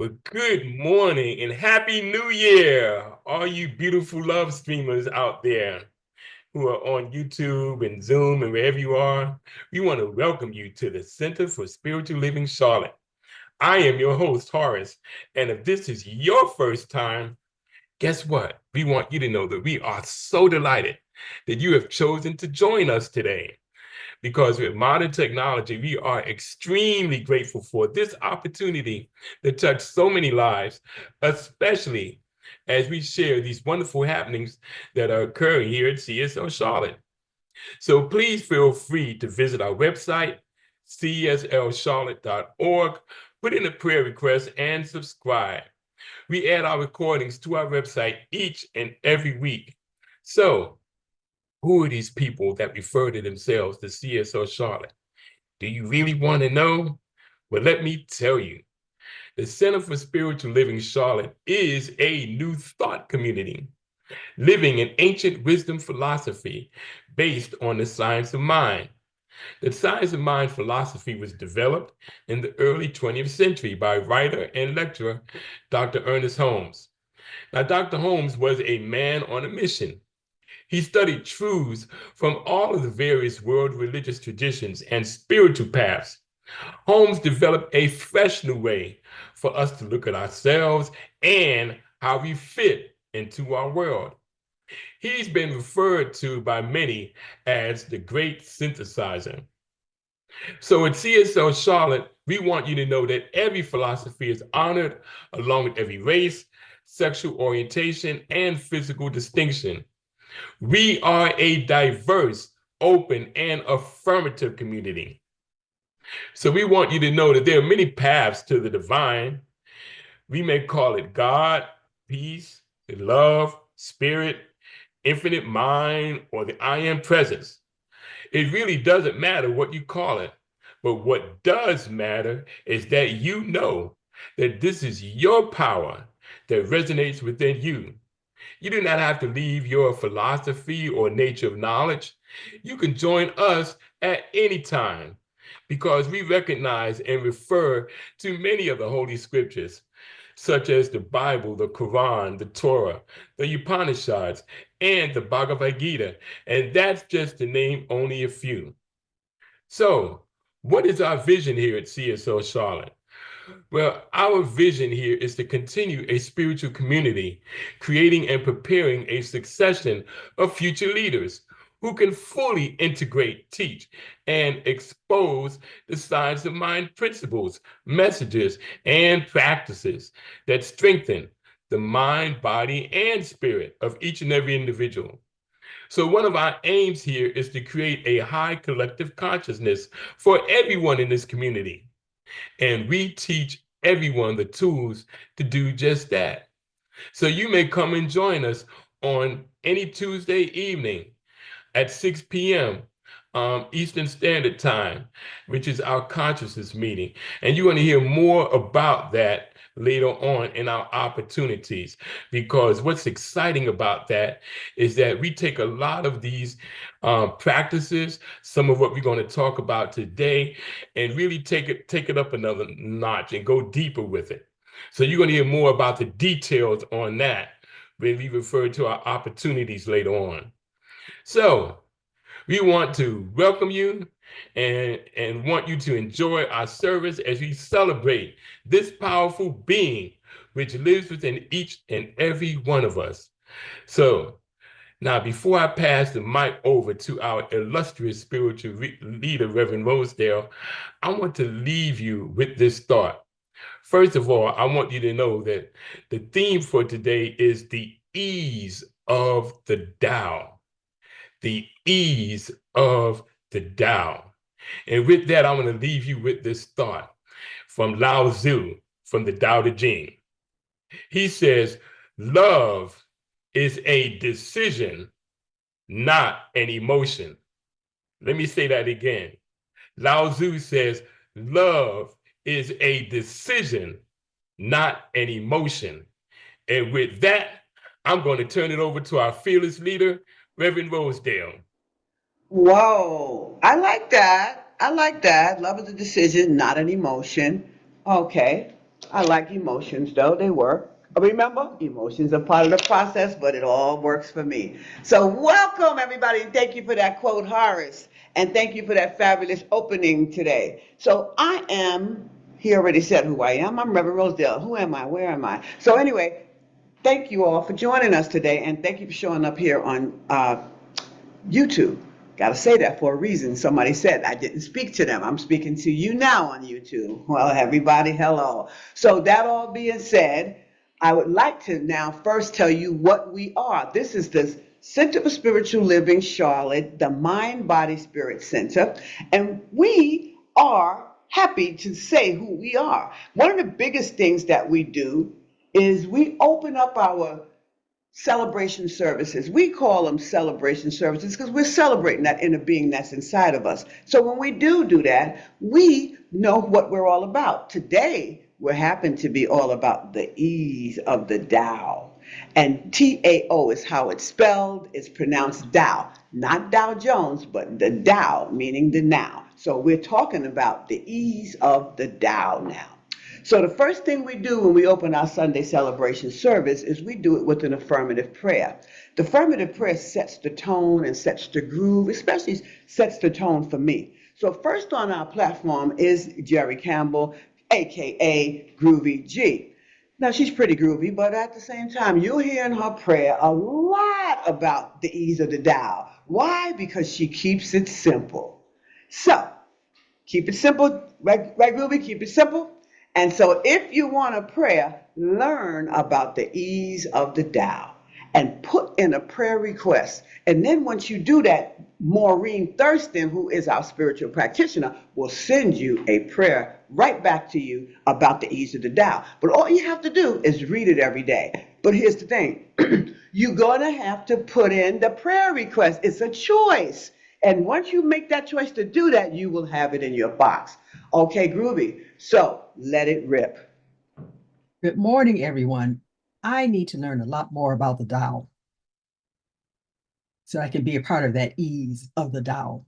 Well, good morning and happy new year, all you beautiful love streamers out there who are on YouTube and Zoom and wherever you are. We want to welcome you to the Center for Spiritual Living Charlotte. I am your host, Horace, and if this is your first time, guess what? We want you to know that we are so delighted that you have chosen to join us today. Because with modern technology, we are extremely grateful for this opportunity to touch so many lives, especially as we share these wonderful happenings that are occurring here at CSO Charlotte. So please feel free to visit our website, cslcharlotte.org, put in a prayer request, and subscribe. We add our recordings to our website each and every week. So who are these people that refer to themselves to CSO Charlotte? Do you really want to know? Well, let me tell you. The Center for Spiritual Living Charlotte is a new thought community, living in ancient wisdom philosophy based on the science of mind. The science of mind philosophy was developed in the early 20th century by writer and lecturer Dr. Ernest Holmes. Now, Dr. Holmes was a man on a mission. He studied truths from all of the various world religious traditions and spiritual paths. Holmes developed a fresh new way for us to look at ourselves and how we fit into our world. He's been referred to by many as the great synthesizer. So at CSL Charlotte, we want you to know that every philosophy is honored along with every race, sexual orientation, and physical distinction. We are a diverse, open, and affirmative community. So we want you to know that there are many paths to the divine. We may call it God, peace, love, spirit, infinite mind, or the I am presence. It really doesn't matter what you call it. But what does matter is that you know that this is your power that resonates within you. You do not have to leave your philosophy or nature of knowledge. You can join us at any time because we recognize and refer to many of the Holy Scriptures, such as the Bible, the Quran, the Torah, the Upanishads, and the Bhagavad Gita. And that's just to name only a few. So, what is our vision here at CSO Charlotte? Well, our vision here is to continue a spiritual community, creating and preparing a succession of future leaders who can fully integrate, teach, and expose the science of mind principles, messages, and practices that strengthen the mind, body, and spirit of each and every individual. So, one of our aims here is to create a high collective consciousness for everyone in this community. And we teach everyone the tools to do just that. So you may come and join us on any Tuesday evening at 6 p.m. Eastern Standard Time, which is our consciousness meeting. And you're going to hear more about that later on in our opportunities, because what's exciting about that is that we take a lot of these practices, some of what we're going to talk about today, and really take it up another notch and go deeper with it. So you're going to hear more about the details on that when we refer to our opportunities later on. So we want to welcome you and want you to enjoy our service as we celebrate this powerful being which lives within each and every one of us. So now, before I pass the mic over to our illustrious spiritual leader, Reverend Rosedale, I want to leave you with this thought. First of all, I want you to know that the theme for today is the ease of the Tao. The ease of the Tao. And with that, I want to leave you with this thought from Lao Tzu, from the Tao Te Ching. He says, love is a decision, not an emotion. Let me say that again. Lao Tzu says, love is a decision, not an emotion. And with that, I'm going to turn it over to our fearless leader, Reverend Rosedale. Whoa, I like that. I like that. Love is a decision, not an emotion. Okay. I like emotions, though. They work. Remember, emotions are part of the process, but it all works for me. So, welcome, everybody, and thank you for that quote, Horace. And thank you for that fabulous opening today. So, he already said who I am. I'm Reverend Rosedale. Who am I? Where am I? So, anyway, thank you all for joining us today, and thank you for showing up here on YouTube. Got to say that for a reason. Somebody said I didn't speak to them. I'm speaking to you now on YouTube. Well, everybody, hello. So, that all being said, I would like to now first tell you what we are. This is the Center for Spiritual Living Charlotte, the Mind Body Spirit Center, and we are happy to say who we are. One of the biggest things that we do is we open up our celebration services. We call them celebration services because we're celebrating that inner being that's inside of us. So when we do that, we know what we're all about. Today, we happen to be all about the ease of the Tao. And TAO is how it's spelled. It's pronounced Tao. Not Dow Jones, but the Tao, meaning the now. So we're talking about the ease of the Tao now. So the first thing we do when we open our Sunday celebration service is we do it with an affirmative prayer. The affirmative prayer sets the tone and sets the groove, especially sets the tone for me. So first on our platform is Jerry Campbell, aka Groovy G. Now she's pretty groovy, but at the same time, you'll hear in her prayer a lot about the ease of the Tao. Why? Because she keeps it simple. So keep it simple, right, Ruby? Keep it simple. And so, if you want a prayer, learn about the ease of the Tao and put in a prayer request. And then, once you do that, Maureen Thurston, who is our spiritual practitioner, will send you a prayer right back to you about the ease of the Tao. But all you have to do is read it every day. But here's the thing you're going to have to put in the prayer request, it's a choice. And once you make that choice to do that, you will have it in your box. Okay, groovy. So let it rip. Good morning, everyone. I need to learn a lot more about the Tao so I can be a part of that ease of the Tao.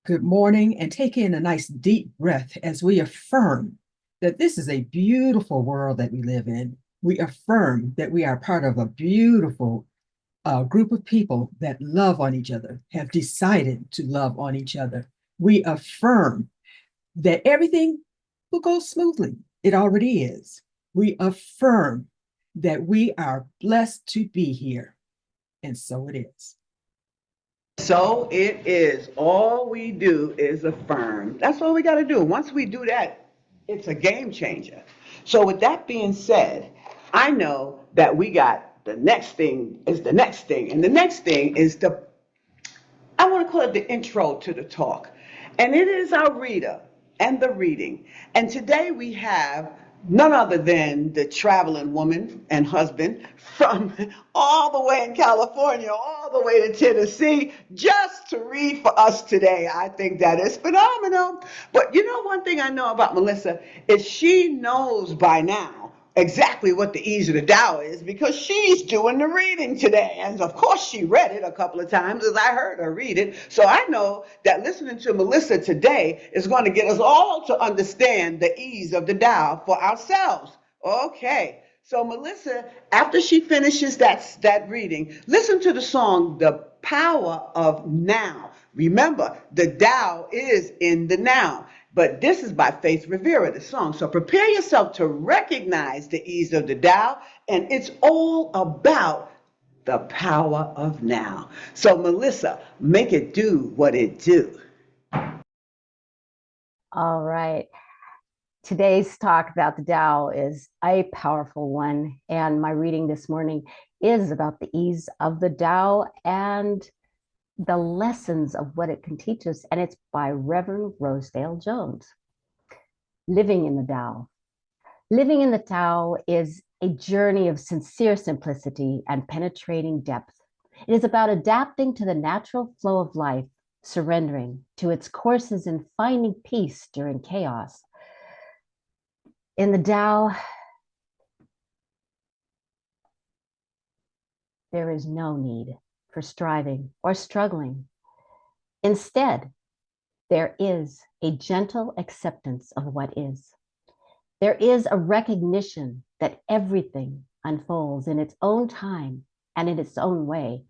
Good morning, and take in a nice deep breath as we affirm that this is a beautiful world that we live in. We affirm that we are part of a beautiful group of people that love on each other, have decided to love on each other. We affirm that everything will go smoothly. It already is. We affirm that we are blessed to be here. And so it is. So it is. All we do is affirm. That's all we got to do. Once we do that, it's a game changer. So, with that being said, I know that we got the next thing is the next thing. And the next thing is I want to call it the intro to the talk. And it is our reader and the reading. And today we have none other than the traveling woman and husband from all the way in California, all the way to Tennessee, just to read for us today. I think that is phenomenal. But you know, one thing I know about Melissa is she knows by now exactly what the ease of the Tao is because she's doing the reading today. And of course, she read it a couple of times as I heard her read it. So I know that listening to Melissa today is going to get us all to understand the ease of the Tao for ourselves. Okay. So Melissa, after she finishes that reading, listen to the song, The Power of Now. Remember, the Tao is in the now. But this is by Faith Rivera, the song. So prepare yourself to recognize the ease of the Tao, and it's all about the power of now. So Melissa, make it do what it do. All right. Today's talk about the Tao is a powerful one. And my reading this morning is about the ease of the Tao and the lessons of what it can teach us. And it's by Reverend Rosedale Jones. Living in the Tao. Living in the Tao is a journey of sincere simplicity and penetrating depth. It is about adapting to the natural flow of life, surrendering to its courses, and finding peace during chaos. In the Tao, there is no need for striving or struggling. Instead, there is a gentle acceptance of what is. There is a recognition that everything unfolds in its own time and in its own way.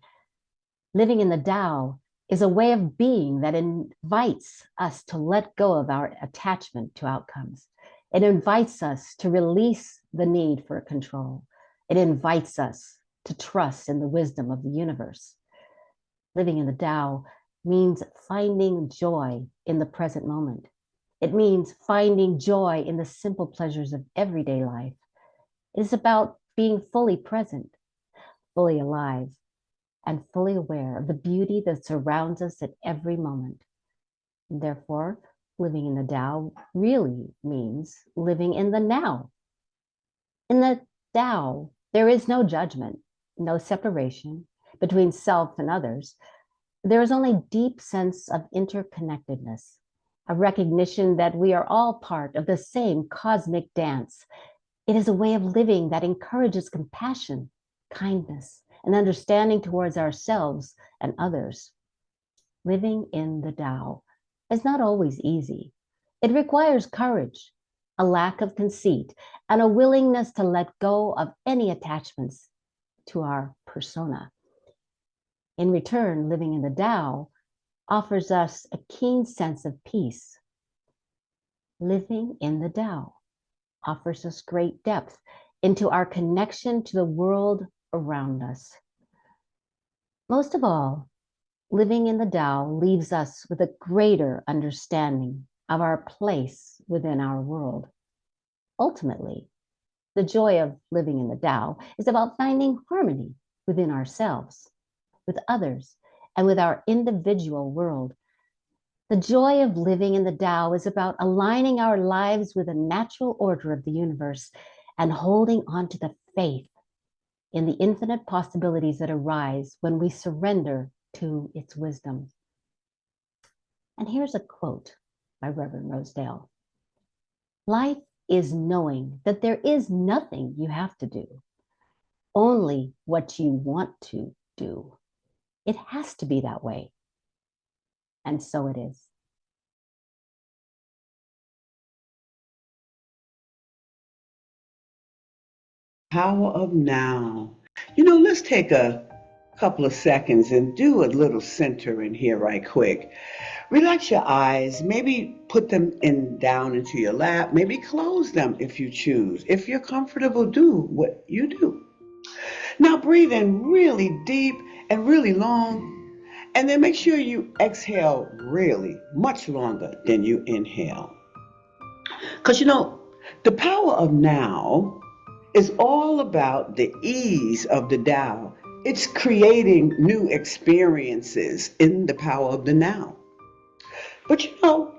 Living in the Tao is a way of being that invites us to let go of our attachment to outcomes. It invites us to release the need for control. It invites us to trust in the wisdom of the universe. Living in the Tao means finding joy in the present moment. It means finding joy in the simple pleasures of everyday life. It is about being fully present, fully alive, and fully aware of the beauty that surrounds us at every moment. Therefore, living in the Tao really means living in the now. In the Tao, there is no judgment, no separation between self and others. There is only deep sense of interconnectedness, a recognition that we are all part of the same cosmic dance. It is a way of living that encourages compassion, kindness, and understanding towards ourselves and others. Living in the Tao is not always easy. It requires courage, a lack of conceit, and a willingness to let go of any attachments to our persona. In return, living in the Tao offers us a keen sense of peace. Living in the Tao offers us great depth into our connection to the world around us. Most of all, living in the Tao leaves us with a greater understanding of our place within our world. Ultimately, the joy of living in the Tao is about finding harmony within ourselves, with others, and with our individual world. The joy of living in the Tao is about aligning our lives with the natural order of the universe and holding on to the faith in the infinite possibilities that arise when we surrender to its wisdom. And here's a quote by Reverend Rosedale. Life is knowing that there is nothing you have to do, only what you want to do. It has to be that way. And so it is. Power of now. You know, let's take a couple of seconds and do a little centering here right quick. Relax your eyes, maybe put them in down into your lap, maybe close them if you choose. If you're comfortable, do what you do. Now breathe in really deep and really long, and then make sure you exhale really much longer than you inhale. Because you know, the power of now is all about the ease of the Tao. It's creating new experiences in the power of the now. But you know,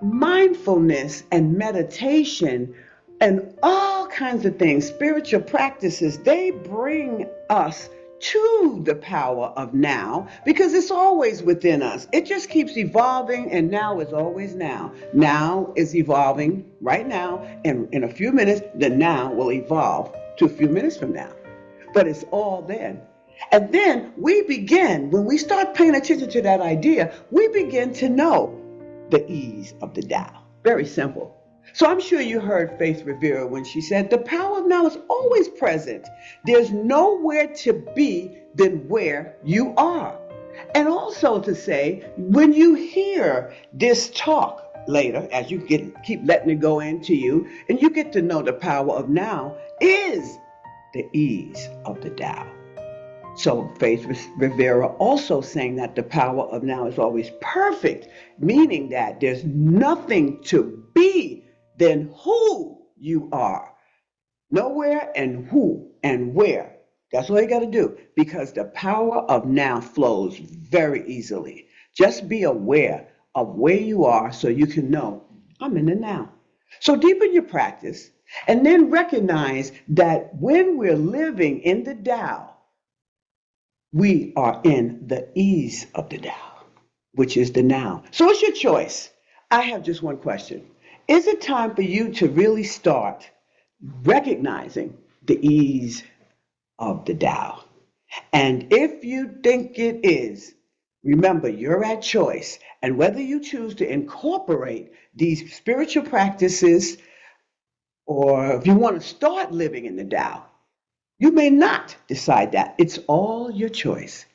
mindfulness and meditation and all kinds of things, spiritual practices, they bring us to the power of now because it's always within us. It just keeps evolving, and now is always now. Now is evolving right now, and in a few minutes, the now will evolve to a few minutes from now. But it's all then. And then we begin, when we start paying attention to that idea, we begin to know the ease of the Tao. Very simple. So I'm sure you heard Faith Rivera when she said, the power of now is always present. There's nowhere to be than where you are. And also to say, when you hear this talk later, as you keep letting it go into you, and you get to know the power of now is the ease of the Tao. So Faith Rivera also saying that the power of now is always perfect, meaning that there's nothing to be than who you are. Nowhere and who and where. That's all you got to do because the power of now flows very easily. Just be aware of where you are so you can know I'm in the now. So deepen your practice and then recognize that when we're living in the Tao, we are in the ease of the Tao, which is the now. So it's your choice. I have just one question. Is it time for you to really start recognizing the ease of the Tao? And if you think it is, remember you're at choice. And whether you choose to incorporate these spiritual practices or if you want to start living in the Tao, you may not decide that. It's all your choice.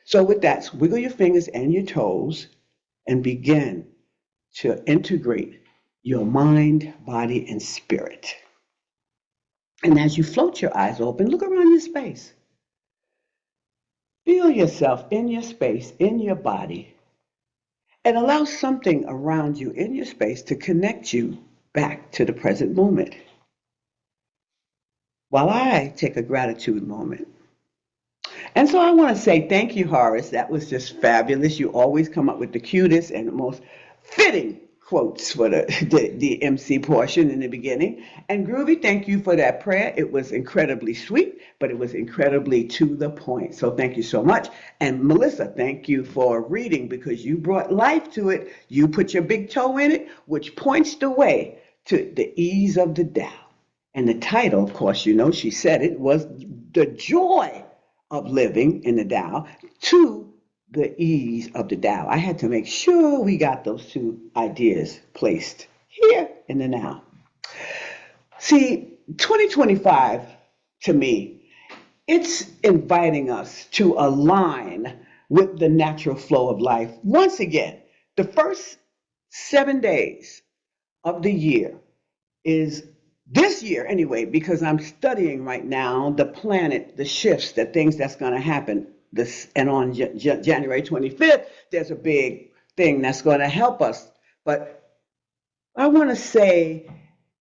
So with that, wiggle your fingers and your toes and begin to integrate your mind, body, and spirit. And as you float your eyes open, look around your space. Feel yourself in your space, in your body, and allow something around you in your space to connect you back to the present moment. While I take a gratitude moment. And so I want to say thank you, Horace. That was just fabulous. You always come up with the cutest and the most fitting quotes for the MC portion in the beginning. And Groovy, thank you for that prayer. It was incredibly sweet, but it was incredibly to the point. So thank you so much. And Melissa, thank you for reading because you brought life to it. You put your big toe in it, which points the way to the ease of the Tao. And the title, of course, you know, she said it, was The Joy of Living in the Tao to the Ease of the Tao. I had to make sure we got those two ideas placed here in the now. See, 2025, to me, it's inviting us to align with the natural flow of life. Once again, the first 7 days of the year is this year anyway, because I'm studying right now the planet, the shifts, the things that's going to happen. And on January 25th, there's a big thing that's going to help us. But I want to say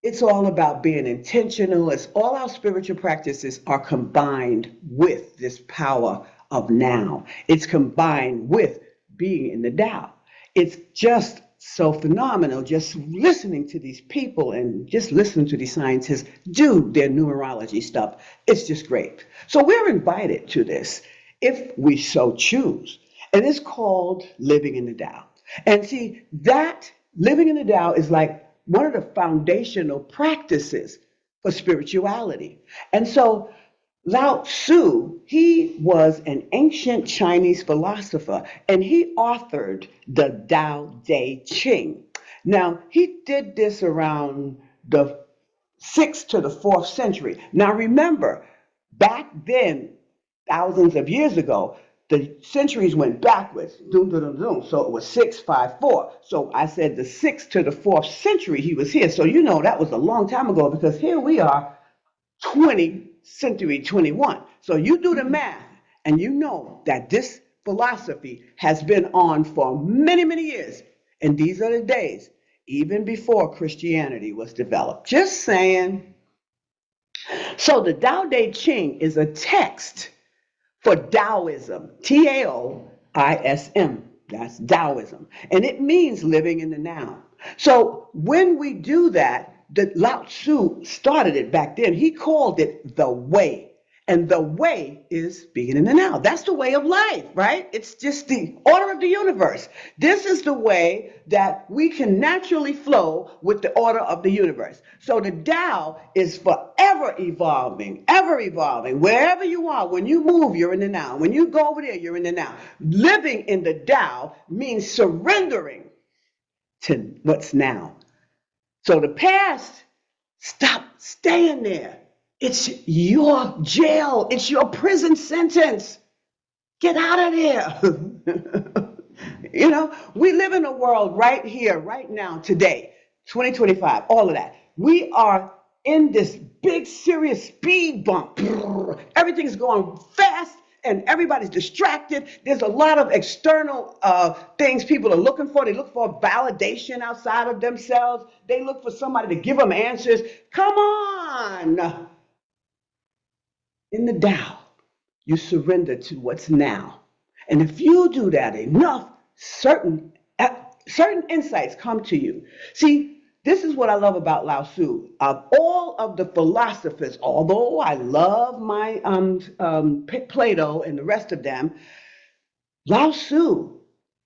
it's all about being intentional. It's all our spiritual practices are combined with this power of now. It's combined with being in the Tao. It's just so phenomenal just listening to these people and just listening to these scientists do their numerology stuff. It's just great. So we're invited to this if we so choose. And it's called living in the Tao. And see, that living in the Tao is like one of the foundational practices for spirituality. And so Lao Tzu, he was an ancient Chinese philosopher, and he authored the Tao Te Ching. Now, he did this around the 6th to the 4th century. Now, remember, back then, thousands of years ago, the centuries went backwards. Doom, doom, doom, doom. So it was 654. So I said the 6th to the 4th century he was here. So you know that was a long time ago because here we are 20th century 21. So you do the math and you know that this philosophy has been on for many, many years. And these are the days, even before Christianity was developed. Just saying. So the Tao Te Ching is a text for Taoism, Taoism. That's Taoism. And it means living in the now. So when we do that, the Lao Tzu started it back then. He called it the way. And the way is being in the now. That's the way of life, right? It's just the order of the universe. This is the way that we can naturally flow with the order of the universe. So the Tao is forever evolving, ever evolving. Wherever you are, when you move, you're in the now. When you go over there, you're in the now. Living in the Tao means surrendering to what's now. So the past, stop staying there. It's your jail. It's your prison sentence. Get out of there. You know, we live in a world right here, right now, today, 2025, all of that. We are in this big, serious speed bump. Everything's going fast and everybody's distracted. There's a lot of external things people are looking for. They look for validation outside of themselves. They look for somebody to give them answers. Come on. In the Tao, you surrender to what's now. And if you do that enough, certain insights come to you. See, this is what I love about Lao Tzu. Of all of the philosophers, although I love my Plato and the rest of them, Lao Tzu,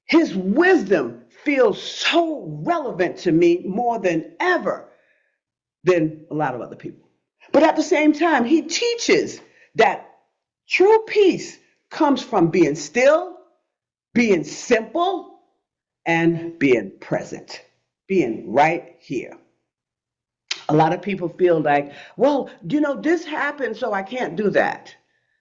his wisdom feels so relevant to me more than ever than a lot of other people. But at the same time, he teaches that true peace comes from being still, being simple, and being present, being right here. A lot of people feel like, well, this happened, so I can't do that.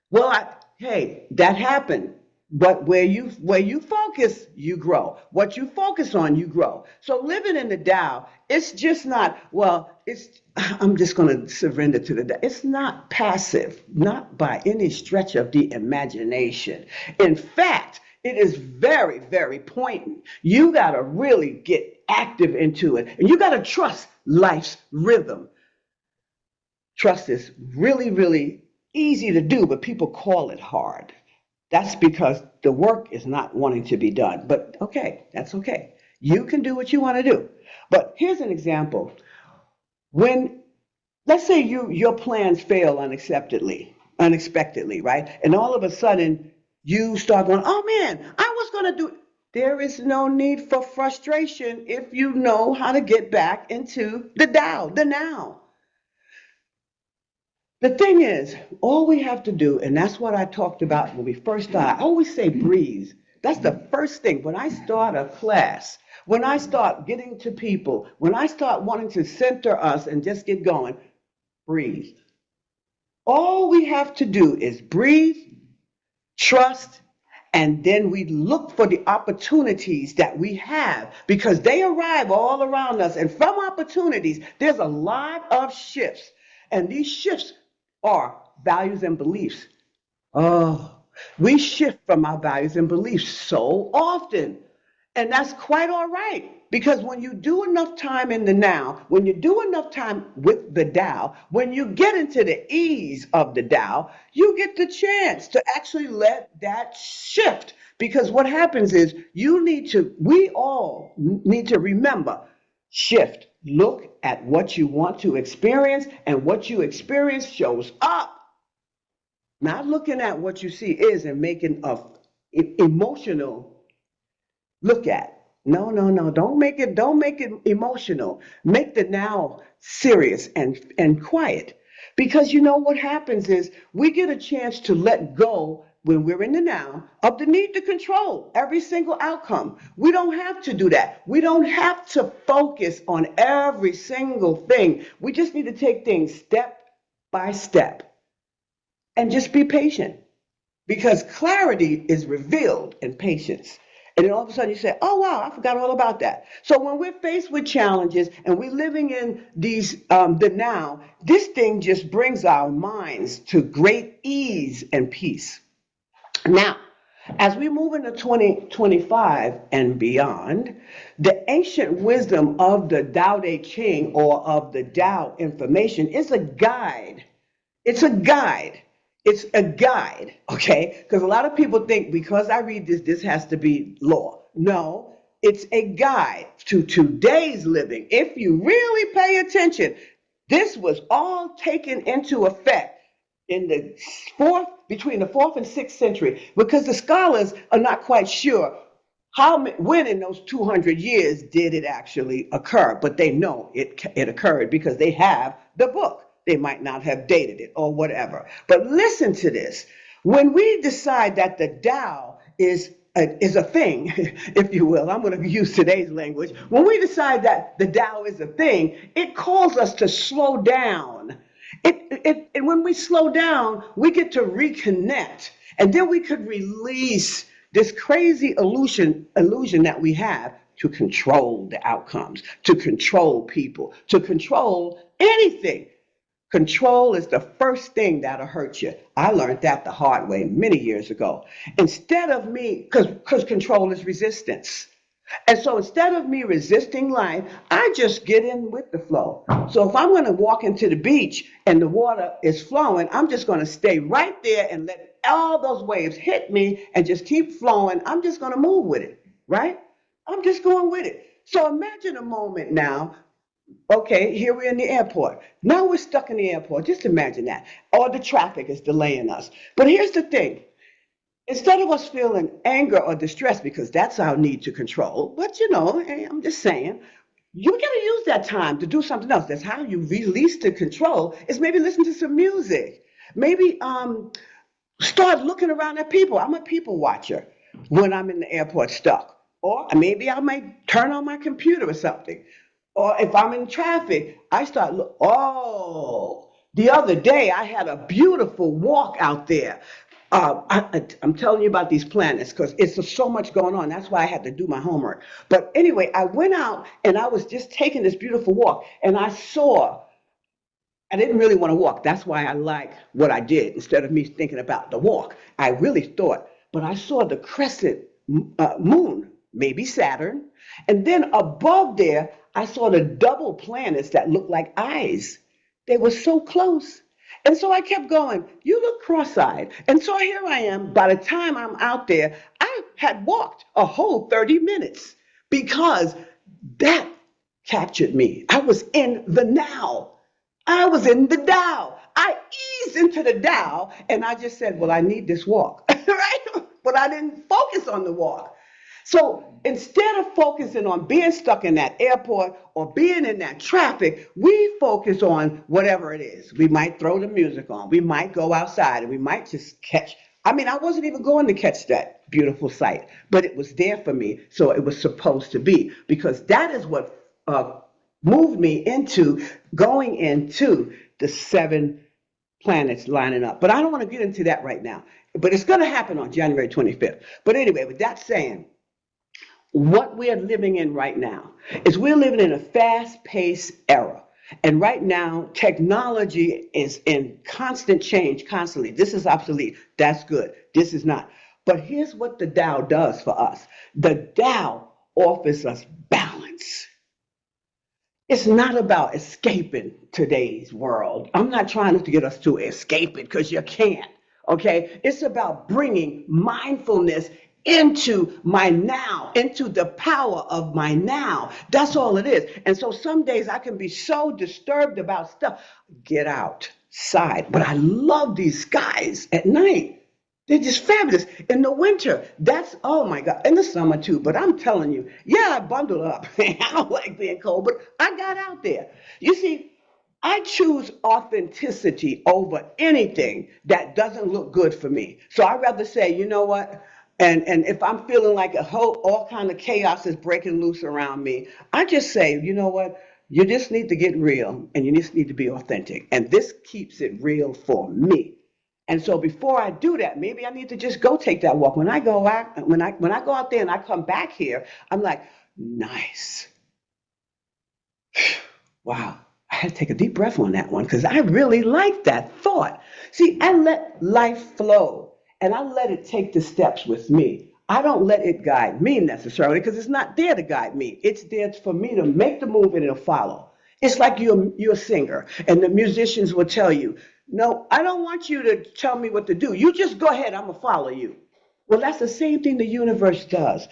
Well, hey, that happened. But where you focus, you grow. What you focus on, you grow. So living in the Tao, it's just not, well, I'm just going to surrender to the Tao. It's not passive, not by any stretch of the imagination. In fact, it is very, very poignant. You got to really get active into it, and you got to trust life's rhythm. Trust is really, really easy to do, but people call it hard. That's because the work is not wanting to be done. But okay, that's okay. You can do what you want to do. But here's an example. When, let's say your plans fail unexpectedly, right? And all of a sudden you start going, oh man, I was going to do. There is no need for frustration if you know how to get back into the Tao, the now. The thing is, all we have to do, and that's what I talked about when we first started, I always say breathe. That's the first thing. When I start a class, when I start getting to people, when I start wanting to center us and just get going, breathe. All we have to do is breathe, trust, and then we look for the opportunities that we have because they arrive all around us. And from opportunities, there's a lot of shifts. And these shifts are values and beliefs. Oh, we shift from our values and beliefs so often. And that's quite all right. Because when you do enough time in the now, when you do enough time with the Tao, when you get into the ease of the Tao, you get the chance to actually let that shift. Because what happens is we all need to remember, shift. Look at what you want to experience, and what you experience shows up. Not looking at what you see is and making a emotional look at. No, no, no. Don't make it emotional. Make the now serious and quiet. Because you know what happens is we get a chance to let go when we're in the now of the need to control every single outcome. We don't have to do that. We don't have to focus on every single thing. We just need to take things step by step and just be patient because clarity is revealed in patience. And then all of a sudden you say, oh, wow, I forgot all about that. So when we're faced with challenges and we're living in the now, this thing just brings our minds to great ease and peace. Now, as we move into 2025 and beyond, the ancient wisdom of the Tao Te Ching or of the Tao information is a guide. It's a guide. It's a guide, okay? Because a lot of people think because I read this, this has to be law. No, it's a guide to today's living. If you really pay attention, this was all taken into effect in the between the fourth and sixth century, because the scholars are not quite sure when in those 200 years did it actually occur, but they know it occurred because they have the book. They might not have dated it or whatever. But listen to this. When we decide that the Tao is a thing, if you will, I'm going to use today's language. When we decide that the Tao is a thing, it calls us to slow down. And when we slow down, we get to reconnect. And then we could release this crazy illusion that we have to control the outcomes, to control people, to control anything. Control is the first thing that'll hurt you. I learned that the hard way many years ago. Instead of me, because control is resistance. And so instead of me resisting life, I just get in with the flow. So if I'm going to walk into the beach and the water is flowing, I'm just going to stay right there and let all those waves hit me and just keep flowing. I'm just going to move with it, right? I'm just going with it. So imagine a moment now. Okay, here we're in the airport. Now we're stuck in the airport. Just imagine that. All the traffic is delaying us. But here's the thing. Instead of us feeling anger or distress, because that's our need to control, but hey, I'm just saying, you got to use that time to do something else. That's how you release the control, is maybe listen to some music. Maybe start looking around at people. I'm a people watcher when I'm in the airport stuck. Or maybe I might turn on my computer or something. Or if I'm in traffic, I start look. Oh, the other day I had a beautiful walk out there. I'm telling you about these planets because it's so much going on. That's why I had to do my homework. But anyway, I went out and I was just taking this beautiful walk, and I didn't really want to walk. That's why I like what I did instead of me thinking about the walk. I really thought, but I saw the crescent moon, maybe Saturn, and then above there, I saw the double planets that looked like eyes. They were so close. And so I kept going, you look cross eyed. And so here I am. By the time I'm out there, I had walked a whole 30 minutes because that captured me. I was in the now. I was in the Dow. I eased into the Dow and I just said, well, I need this walk, right? But I didn't focus on the walk. So instead of focusing on being stuck in that airport or being in that traffic, we focus on whatever it is. We might throw the music on. We might go outside and we might just catch. I mean, I wasn't even going to catch that beautiful sight, but it was there for me. So it was supposed to be because that is what moved me into going into the 7 planets lining up. But I don't want to get into that right now. But it's going to happen on January 25th. But anyway, with that saying, what we're living in right now is we're living in a fast-paced era. And right now, technology is in constant change, constantly. This is obsolete. That's good. This is not. But here's what the Tao does for us. The Tao offers us balance. It's not about escaping today's world. I'm not trying to get us to escape it because you can't. Okay? It's about bringing mindfulness into my now, into the power of my now. That's all it is. And so some days I can be so disturbed about stuff. Get outside. But I love these skies at night. They're just fabulous. In the winter, that's, oh my God, in the summer too, but I'm telling you, yeah, I bundled up. I don't like being cold, but I got out there. You see, I choose authenticity over anything that doesn't look good for me. So I'd rather say, you know what? And if I'm feeling like all kind of chaos is breaking loose around me, I just say, you know what? You just need to get real and you just need to be authentic. And this keeps it real for me. And so before I do that, maybe I need to just go take that walk. When I go out, when I go out there and I come back here, I'm like, nice. Wow. I had to take a deep breath on that one because I really like that thought. See, I let life flow and I let it take the steps with me. I don't let it guide me necessarily because it's not there to guide me. It's there for me to make the move and it'll follow. It's like you're a singer and the musicians will tell you, no, I don't want you to tell me what to do. You just go ahead, I'm going to follow you. Well, that's the same thing the universe does.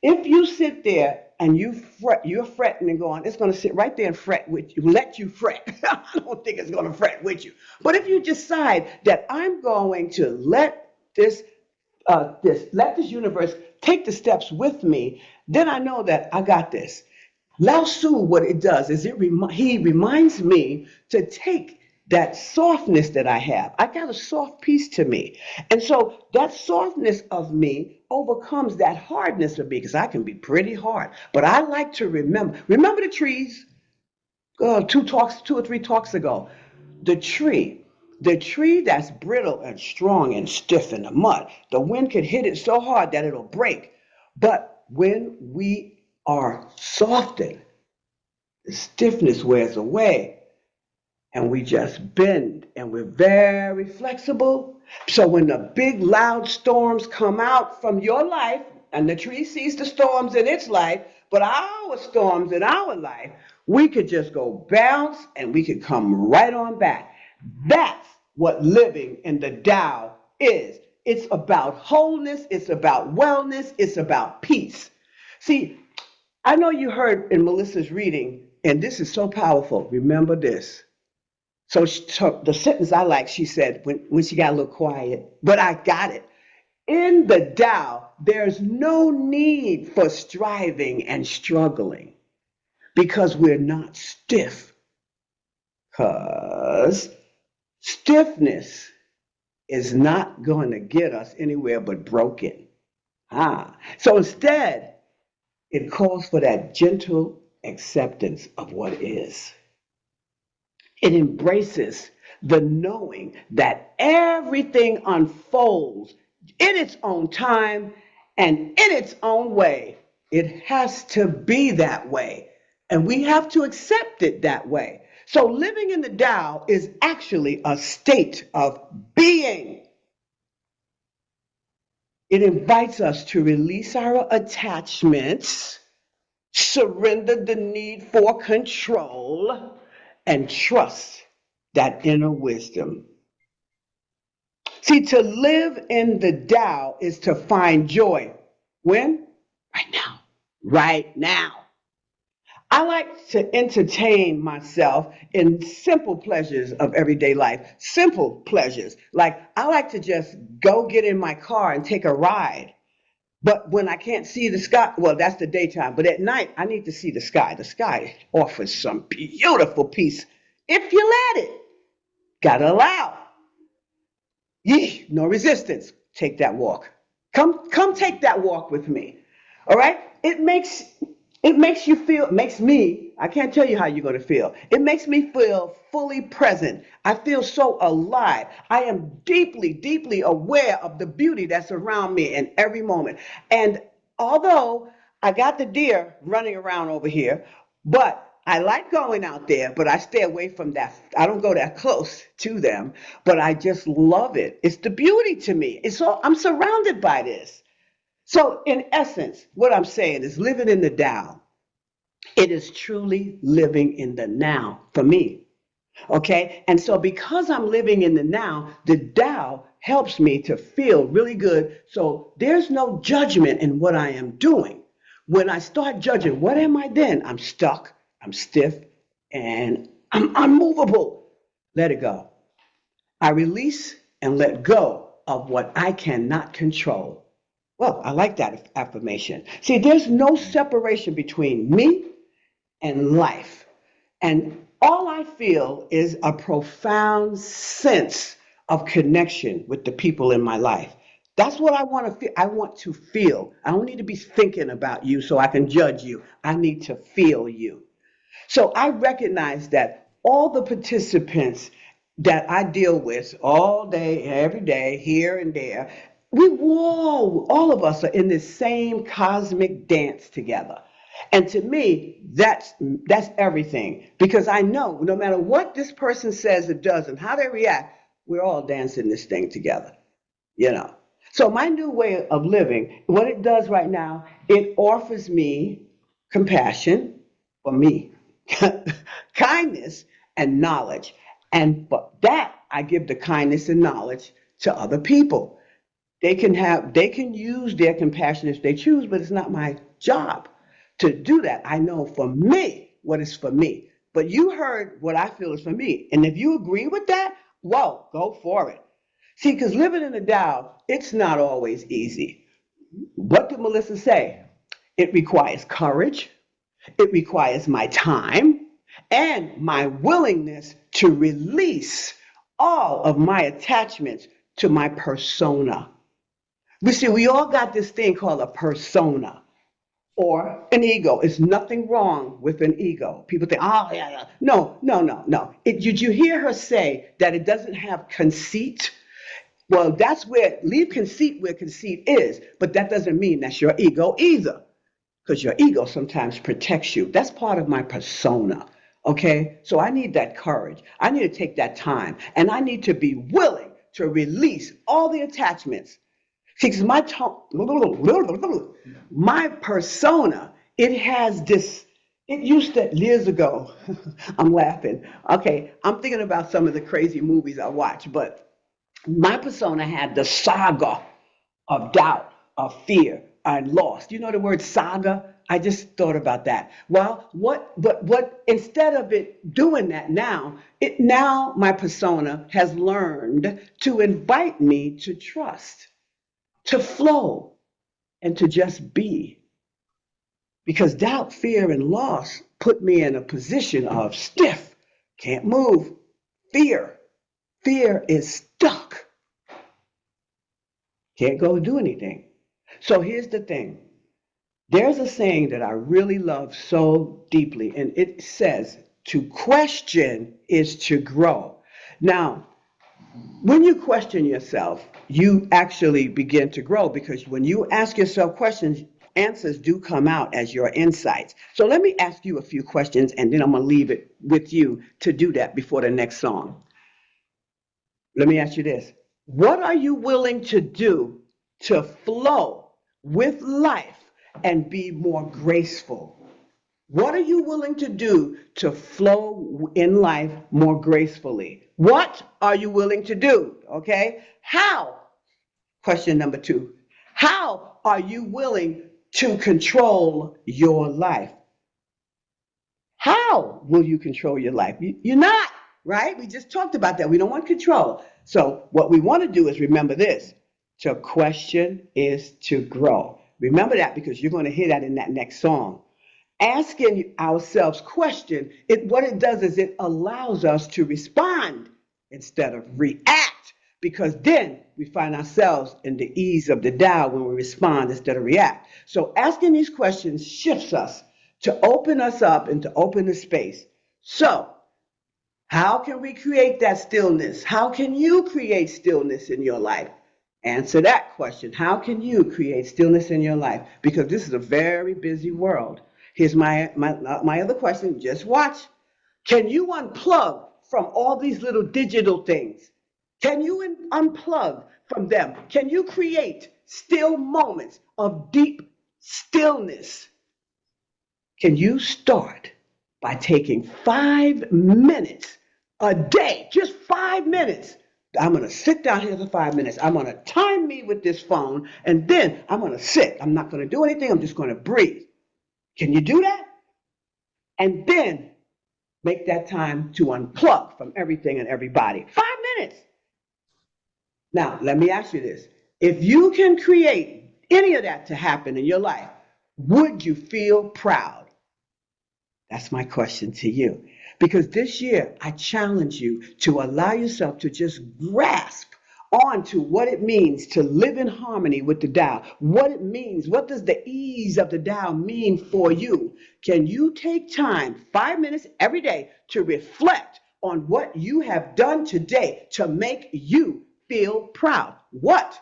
If you sit there and you're fretting and going, it's going to sit right there and fret with you, let you fret. I don't think it's going to fret with you. But if you decide that I'm going to let this universe take the steps with me, then I know that I got this. Lao Tzu, what it does is he reminds me to take that softness that I have. I got a soft piece to me. And so that softness of me overcomes that hardness of me because I can be pretty hard. But I like to remember the trees, 2 or 3 talks ago. The tree, the tree that's brittle and strong and stiff in the mud, the wind could hit it so hard that it'll break. But when we are softened, the stiffness wears away and we just bend and we're very flexible. So when the big loud storms come out from your life and the tree sees the storms in its life, but our storms in our life, we could just go bounce and we could come right on back. That's what living in the Tao is. It's about wholeness, it's about wellness, it's about peace. See, I know you heard in Melissa's reading, and this is so powerful. Remember this. So the sentence I like, she said when she got a little quiet, but I got it. In the Tao, there's no need for striving and struggling because we're not stiff. Because stiffness is not going to get us anywhere but broken. So instead, it calls for that gentle acceptance of what is. It embraces the knowing that everything unfolds in its own time and in its own way. It has to be that way. And we have to accept it that way. So living in the Tao is actually a state of being. It invites us to release our attachments, surrender the need for control, and trust that inner wisdom. See, to live in the Tao is to find joy. When? Right now. Right now. I like to entertain myself in simple pleasures of everyday life. Simple pleasures. Like, I like to just go get in my car and take a ride. But when I can't see the sky, well, that's the daytime. But at night, I need to see the sky. The sky offers some beautiful peace if you let it. Gotta allow. Yee, no resistance. Take that walk. Come take that walk with me. All right? It makes you feel, makes me, I can't tell you how you're going to feel. It makes me feel fully present. I feel so alive. I am deeply, deeply aware of the beauty that's around me in every moment. And although I got the deer running around over here, but I like going out there, but I stay away from that. I don't go that close to them, but I just love it. It's the beauty to me. I'm surrounded by this. So in essence, what I'm saying is living in the Tao. It is truly living in the now for me. Okay? And so because I'm living in the now, the Tao helps me to feel really good. So there's no judgment in what I am doing. When I start judging, what am I then? I'm stuck, I'm stiff, and I'm unmovable. Let it go. I release and let go of what I cannot control. Well, I like that affirmation. See, there's no separation between me and life. And all I feel is a profound sense of connection with the people in my life. That's what I want to feel. I want to feel. I don't need to be thinking about you so I can judge you. I need to feel you. So I recognize that all the participants that I deal with all day, every day, here and there, all of us are in this same cosmic dance together. And to me, that's everything. Because I know no matter what this person says or does and how they react, we're all dancing this thing together, you know. So my new way of living, what it does right now, it offers me compassion for me, kindness and knowledge. And for that, I give the kindness and knowledge to other people. They can use their compassion if they choose, but it's not my job to do that. I know for me what is for me. But you heard what I feel is for me. And if you agree with that, well, go for it. See, because living in the Tao, it's not always easy. What did Melissa say? It requires courage, it requires my time and my willingness to release all of my attachments to my persona. We see, we all got this thing called a persona or an ego. It's nothing wrong with an ego. People think, oh, yeah, yeah. No, no, no, no. Did you hear her say that it doesn't have conceit? Well, leave conceit where conceit is, but that doesn't mean that's your ego either, because your ego sometimes protects you. That's part of my persona. Okay? So I need that courage. I need to take that time, and I need to be willing to release all the attachments. See, because my persona, it has this, it used to, years ago, I'm laughing. Okay, I'm thinking about some of the crazy movies I watch, but my persona had the saga of doubt, of fear, and loss. You know the word saga? I just thought about that. Well, what instead of it doing that now my persona has learned to invite me to trust, to flow, and to just be. Because doubt, fear, and loss put me in a position of stiff, can't move, fear. Fear is stuck, can't go do anything. So here's the thing. There's a saying that I really love so deeply, and it says, to question is to grow. Now, when you question yourself, you actually begin to grow because when you ask yourself questions, answers do come out as your insights. So let me ask you a few questions and then I'm going to leave it with you to do that before the next song. Let me ask you this. What are you willing to do to flow with life and be more graceful? What are you willing to do to flow in life more gracefully? What are you willing to do? Okay. How? Question number two. How are you willing to control your life? How will you control your life? You're not, right? We just talked about that. We don't want control. So, what we want to do is remember this: to question is to grow. Remember that because you're going to hear that in that next song. Asking ourselves question, what it does is it allows us to respond instead of react, because then we find ourselves in the ease of the Tao when we respond instead of react. So asking these questions shifts us to open us up and to open the space. So how can we create that stillness? How can you create stillness in your life? Answer that question. How can you create stillness in your life? Because this is a very busy world. Here's my other question. Just watch. Can you unplug from all these little digital things? Can you unplug from them? Can you create still moments of deep stillness? Can you start by taking 5 minutes a day, just 5 minutes? I'm going to sit down here for 5 minutes. I'm going to time me with this phone, and then I'm going to sit. I'm not going to do anything. I'm just going to breathe. Can you do that? And then make that time to unplug from everything and everybody. 5 minutes. Now, let me ask you this. If you can create any of that to happen in your life, would you feel proud? That's my question to you. Because this year, I challenge you to allow yourself to just grasp onto what it means to live in harmony with the Tao. What it means, what does the ease of the Tao mean for you? Can you take time, 5 minutes every day, to reflect on what you have done today to make you feel proud? What?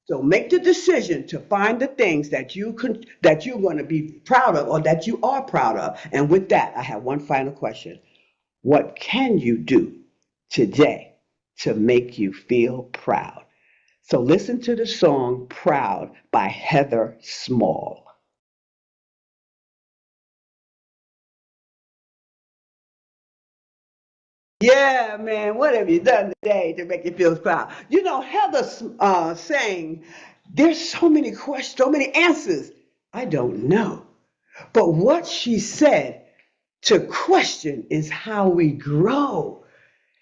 So make the decision to find the things that you're going to be proud of or that you are proud of. And with that, I have one final question. What can you do today to make you feel proud? So listen to the song Proud by Heather Small. Yeah, man, what have you done today to make you feel proud? You know, Heather's saying, there's so many questions, so many answers. I don't know. But what she said, to question is how we grow.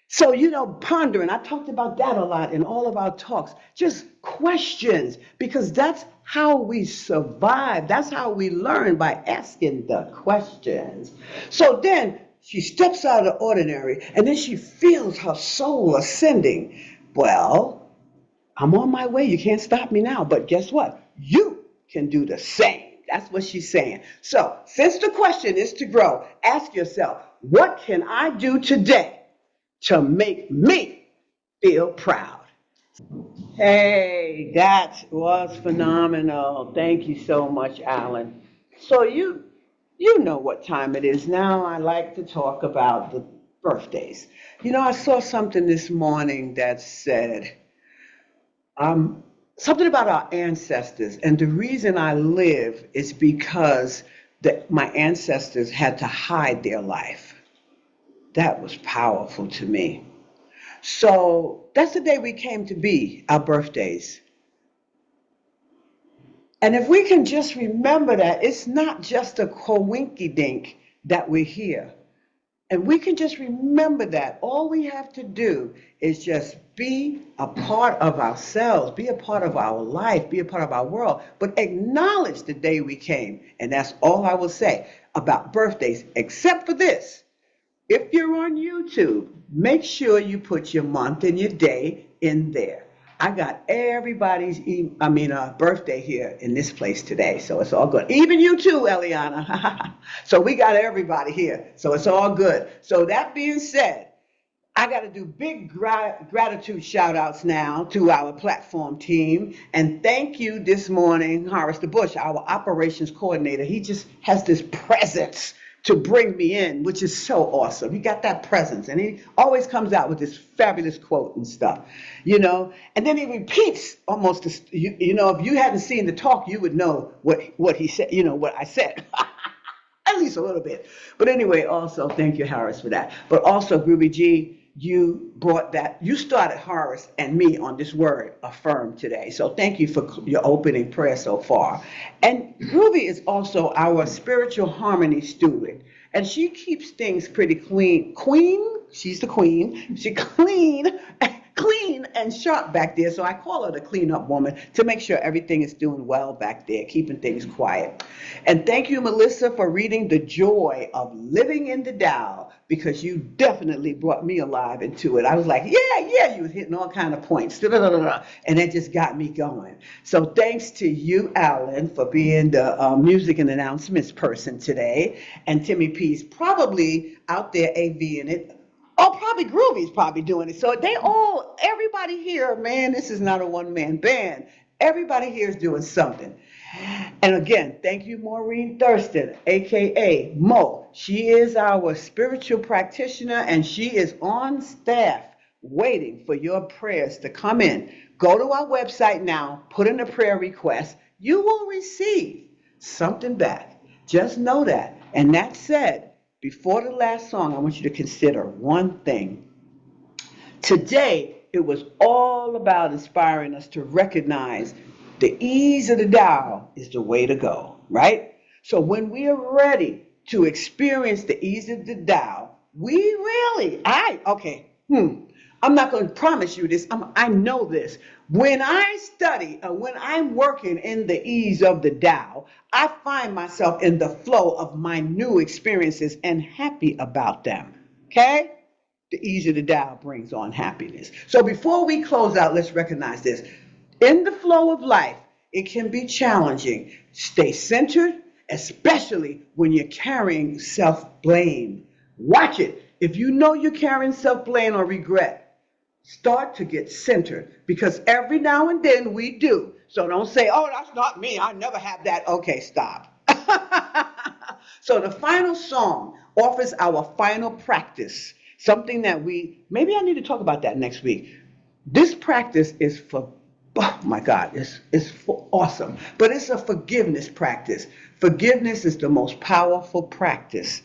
So, pondering, I talked about that a lot in all of our talks, just questions, because that's how we survive. That's how we learn, by asking the questions. So then she steps out of the ordinary and then she feels her soul ascending. Well, I'm on my way. You can't stop me now. But guess what? You can do the same. That's what she's saying. So, since the question is to grow, ask yourself, what can I do today to make me feel proud? Hey, that was phenomenal. Thank you so much, Alan. So you know what time it is now. I like to talk about the birthdays. I saw something this morning that said um, something about our ancestors, and the reason I live is because my ancestors had to hide their life. That was powerful to me. So that's the day we came to be, our birthdays. And if we can just remember that, it's not just a coinky dink that we're here. And we can just remember that. All we have to do is just be a part of ourselves, be a part of our life, be a part of our world, but acknowledge the day we came. And that's all I will say about birthdays, except for this. If you're on YouTube, make sure you put your month and your day in there. I got everybody's birthday here in this place today, so it's all good. Even you too, Eliana. So we got everybody here, so it's all good. So that being said, I got to do big gratitude shout outs now to our platform team. And thank you this morning, Horace the Bush, our operations coordinator. He just has this presence to bring me in, which is so awesome. He got that presence and he always comes out with this fabulous quote and stuff, and then he repeats almost, if you hadn't seen the talk, you would know what he said, what I said. At least a little bit. But anyway, also thank you, Harris, for that. But also, Groovy G, you started Horace and me on this word, affirm, today. So thank you for your opening prayer so far. And Groovy is also our spiritual harmony student. And she keeps things pretty clean. She's the queen. She clean and sharp back there. So I call her the cleanup woman to make sure everything is doing well back there, keeping things quiet. And thank you, Melissa, for reading The Joy of Living in the Tao, because you definitely brought me alive into it. I was like, yeah, you was hitting all kind of points. And it just got me going. So thanks to you, Alan, for being the music and announcements person today. And Timmy P's probably out there AVing it. Oh, probably Groovy's probably doing it. So everybody here, man, this is not a one-man band. Everybody here is doing something. And again, thank you, Maureen Thurston, AKA Mo. She is our spiritual practitioner and she is on staff waiting for your prayers to come in. Go to our website now, put in a prayer request. You will receive something back. Just know that. And that said, before the last song, I want you to consider one thing. Today, it was all about inspiring us to recognize the ease of the Tao is the way to go, right? So when we are ready to experience the ease of the Tao, I'm not going to promise you this. I know this. When I study and when I'm working in the ease of the Tao, I find myself in the flow of my new experiences and happy about them. Okay? The ease of the Tao brings on happiness. So before we close out, let's recognize this. In the flow of life, it can be challenging. Stay centered, especially when you're carrying self-blame. Watch it. If you know you're carrying self-blame or regret, start to get centered, because every now and then we do. So don't say, oh, that's not me. I never have that. Okay, stop. So the final song offers our final practice, something that maybe I need to talk about that next week. This practice is oh my God, it's for awesome. But it's a forgiveness practice. Forgiveness is the most powerful practice.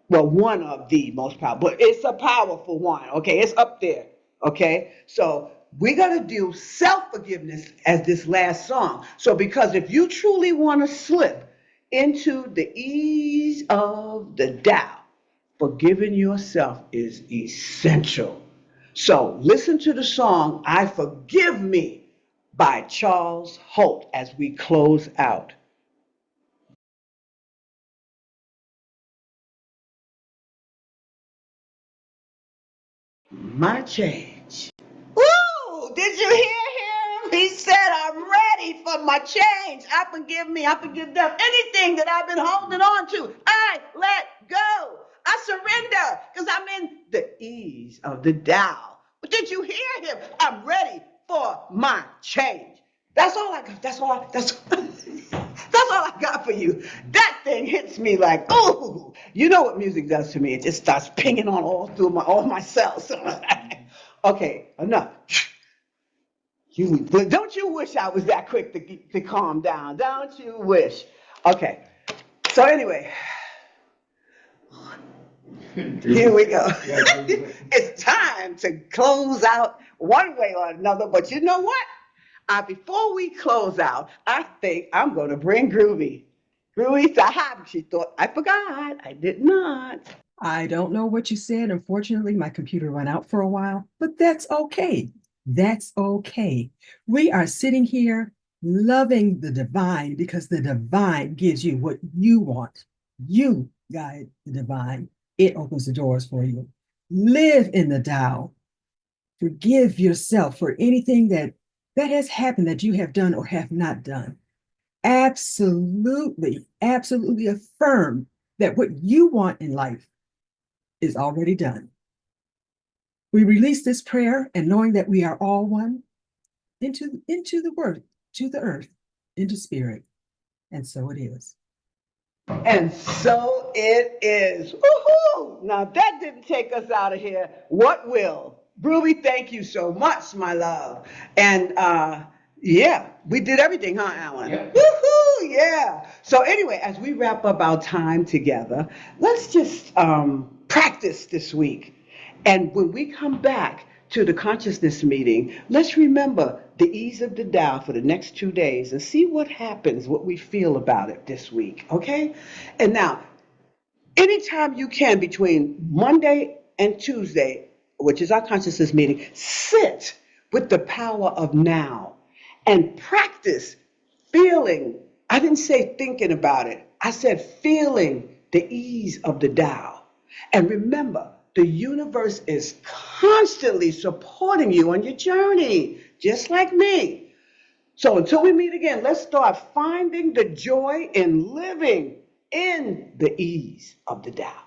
Well, one of the most powerful, but it's a powerful one, okay? It's up there, okay? So we got to do self-forgiveness as this last song. So because if you truly want to slip into the ease of the Tao, forgiving yourself is essential. So listen to the song, I Forgive Me by Charles Holt as we close out. My change. Woo! Did you hear him? He said, I'm ready for my change. I forgive me. I forgive them. Anything that I've been holding on to, I let go. I surrender because I'm in the ease of the Tao. But did you hear him? I'm ready for my change. That's all I got. That's all I got for you. That thing hits me like, ooh. You know what music does to me? It just starts pinging on all through all my cells. Okay, enough. Don't you wish I was that quick to calm down? Don't you wish? Okay. So anyway, here we go. It's time to close out one way or another. But you know what? Before we close out, I think I'm going to bring Groovy. Groovy Sahab. She thought I forgot. I did not. I don't know what you said. Unfortunately, my computer went out for a while, but that's okay. That's okay. We are sitting here loving the divine because the divine gives you what you want. You guide the divine. It opens the doors for you. Live in the Tao. Forgive yourself for anything that has happened that you have done or have not done. Absolutely, absolutely affirm that what you want in life is already done. We release this prayer and knowing that we are all one into the word, to the earth, into spirit. And so it is. And so it is. Woohoo! Now that didn't take us out of here. What will? Ruby, thank you so much, my love. And yeah, we did everything, huh, Alan? Yep. Woohoo! Yeah. So anyway, as we wrap up our time together, let's just practice this week. And when we come back to the consciousness meeting, let's remember the ease of the Tao for the next 2 days and see what happens, what we feel about it this week, okay? And now, anytime you can between Monday and Tuesday, which is our consciousness meeting, sit with the power of now and practice feeling. I didn't say thinking about it, I said feeling the ease of the Tao. And remember, the universe is constantly supporting you on your journey, just like me. So until we meet again, let's start finding the joy in living in the ease of the Tao.